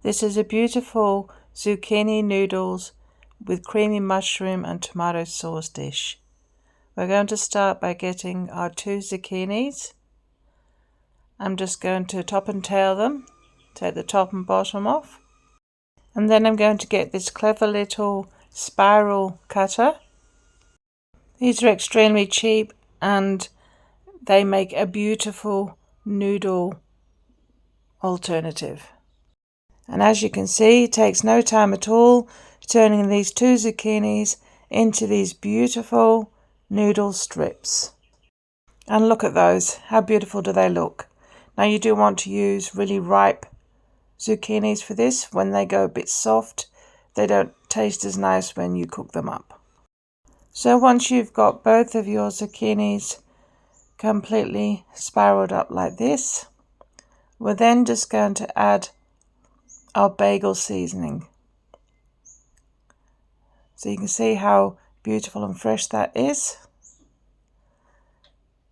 This is a beautiful zucchini noodles with creamy mushroom and tomato sauce dish. We're going to start by getting our 2 zucchinis. I'm just going to top and tail them, take the top and bottom off. And then I'm going to get this clever little spiral cutter. These are extremely cheap and they make a beautiful noodle alternative. And as you can see, it takes no time at all turning these 2 zucchinis into these beautiful noodle strips. And look at those, how beautiful do they look? Now you do want to use really ripe zucchinis for this. When they go a bit soft, they don't taste as nice when you cook them up. So once you've got both of your zucchinis completely spiraled up like this, we're then just going to add our bagel seasoning. So you can see how beautiful and fresh that is.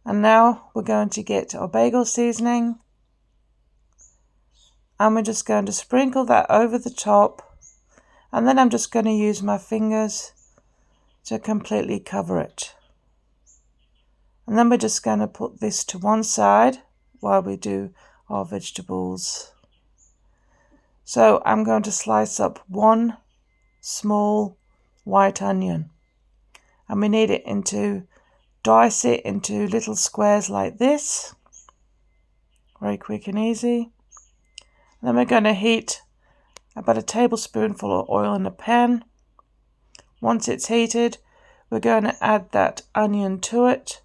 And now we're going to get our bagel seasoning and we're just going to sprinkle that over the top, and then I'm just going to use my fingers to completely cover it. And then we're just going to put this to one side while we do our vegetables. So I'm going to slice up 1 small white onion, and we need it dice it into little squares like this. Very quick and easy. And then we're going to heat about a tablespoonful of oil in a pan. Once it's heated, we're going to add that onion to it,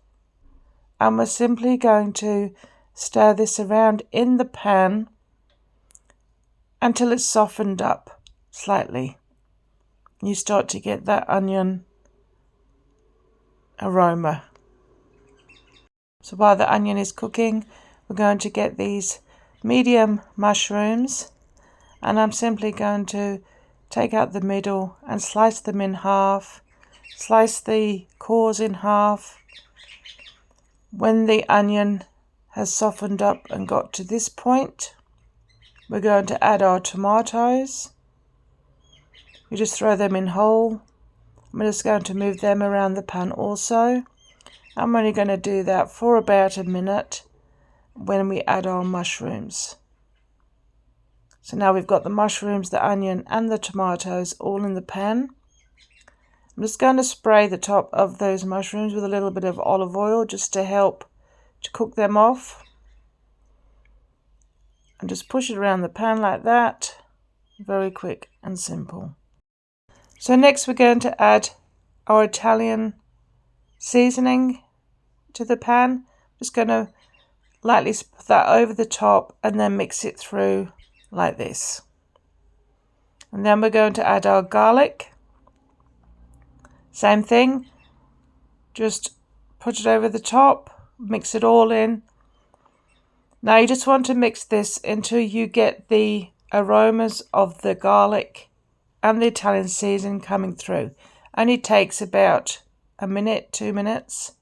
and we're simply going to stir this around in the pan until it's softened up slightly. You start to get that onion aroma. So while the onion is cooking, we're going to get these medium mushrooms, and I'm simply going to take out the middle and slice them in half, slice the cores in half. When the onion has softened up and got to this point, we're going to add our tomatoes. We just throw them in whole. I'm just going to move them around the pan also. I'm only going to do that for about a minute when we add our mushrooms. So now we've got the mushrooms, the onion and the tomatoes all in the pan. I'm just going to spray the top of those mushrooms with a little bit of olive oil just to help to cook them off. And just push it around the pan like that. Very quick and simple. So next we're going to add our Italian seasoning to the pan. Just going to lightly put that over the top and then mix it through like this. And then we're going to add our garlic. Same thing, just put it over the top, mix it all in. Now you just want to mix this until you get the aromas of the garlic and the Italian seasoning coming through. Only takes about a minute, 2 minutes.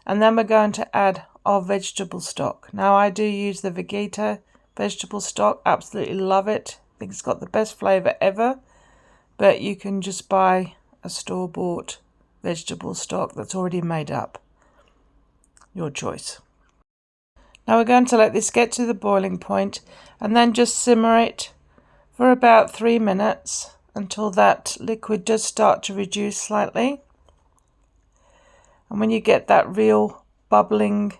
And then we're going to add our vegetable stock. Now I do use the Vegeta vegetable stock, absolutely love it. I think it's got the best flavour ever, but you can just buy a store-bought vegetable stock that's already made up. Your choice. Now we're going to let this get to the boiling point and then just simmer it for about 3 minutes until that liquid does start to reduce slightly. And when you get that real bubbling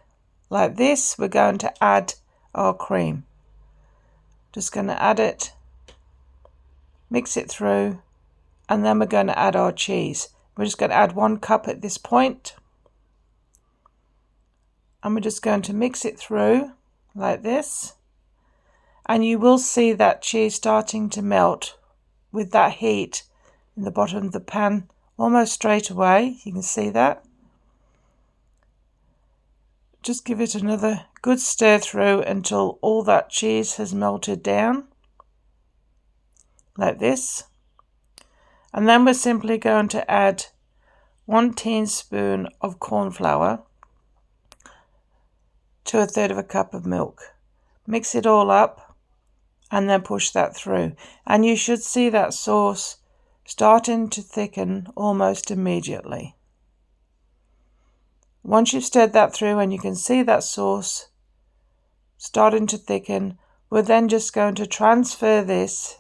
like this, we're going to add our cream. Just going to add it, mix it through, and then we're going to add our cheese. We're just going to add 1 cup at this point. And we're just going to mix it through like this. And you will see that cheese starting to melt with that heat in the bottom of the pan almost straight away. You can see that. Just give it another good stir through until all that cheese has melted down like this. And then we're simply going to add 1 teaspoon of cornflour to 1/3 of a cup of milk. Mix it all up and then push that through. And you should see that sauce starting to thicken almost immediately. Once you've stirred that through and you can see that sauce starting to thicken, we're then just going to transfer this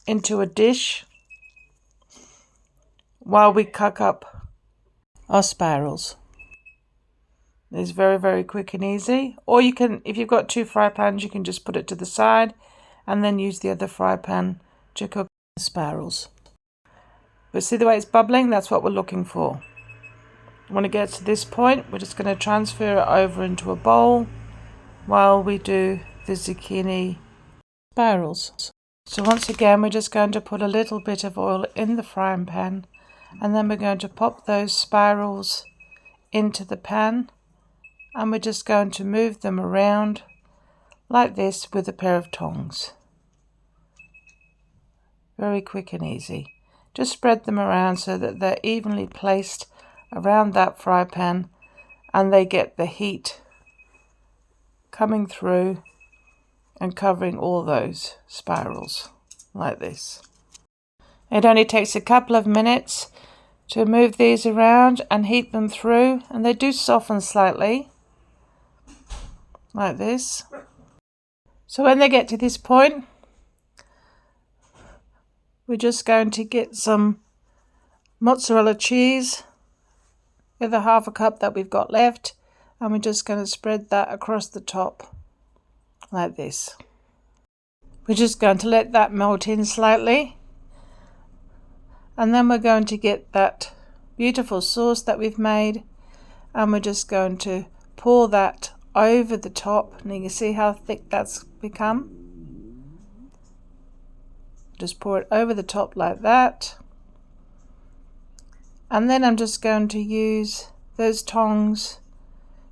into a dish while we cook up our spirals. It's very, very quick and easy. Or you can, if you've got 2 fry pans, you can just put it to the side and then use the other fry pan to cook the spirals. But see the way it's bubbling? That's what we're looking for. When it gets to this point, we're just going to transfer it over into a bowl while we do the zucchini spirals. So once again, we're just going to put a little bit of oil in the frying pan, and then we're going to pop those spirals into the pan, and we're just going to move them around like this with a pair of tongs. Very quick and easy. Just spread them around so that they're evenly placed around that fry pan and they get the heat coming through and covering all those spirals like this. It only takes a couple of minutes to move these around and heat them through, and they do soften slightly like this. So when they get to this point, we're just going to get some mozzarella cheese with a half a cup that we've got left, and we're just going to spread that across the top like this. We're just going to let that melt in slightly, and then we're going to get that beautiful sauce that we've made, and we're just going to pour that over the top, and you can see how thick that's become. Just pour it over the top like that, and then I'm just going to use those tongs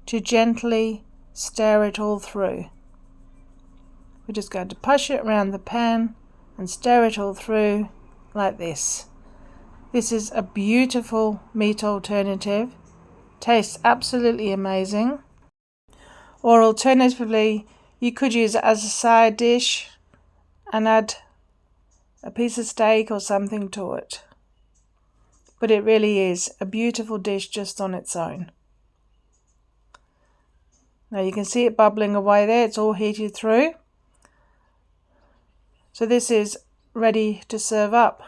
to gently stir it all through. We're just going to push it around the pan and stir it all through like this. This is a beautiful meat alternative. Tastes absolutely amazing. Or alternatively, you could use it as a side dish and add a piece of steak or something to it. But it really is a beautiful dish just on its own. Now you can see it bubbling away there, it's all heated through. So this is ready to serve up.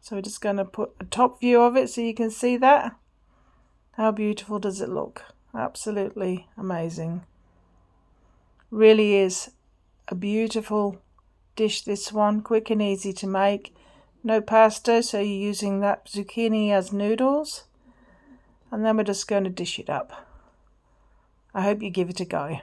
So we're just going to put a top view of it so you can see that. How beautiful does it look? Absolutely amazing. Really is a beautiful dish, this one, quick and easy to make. No pasta, so you're using that zucchini as noodles. And then we're just going to dish it up. I hope you give it a go.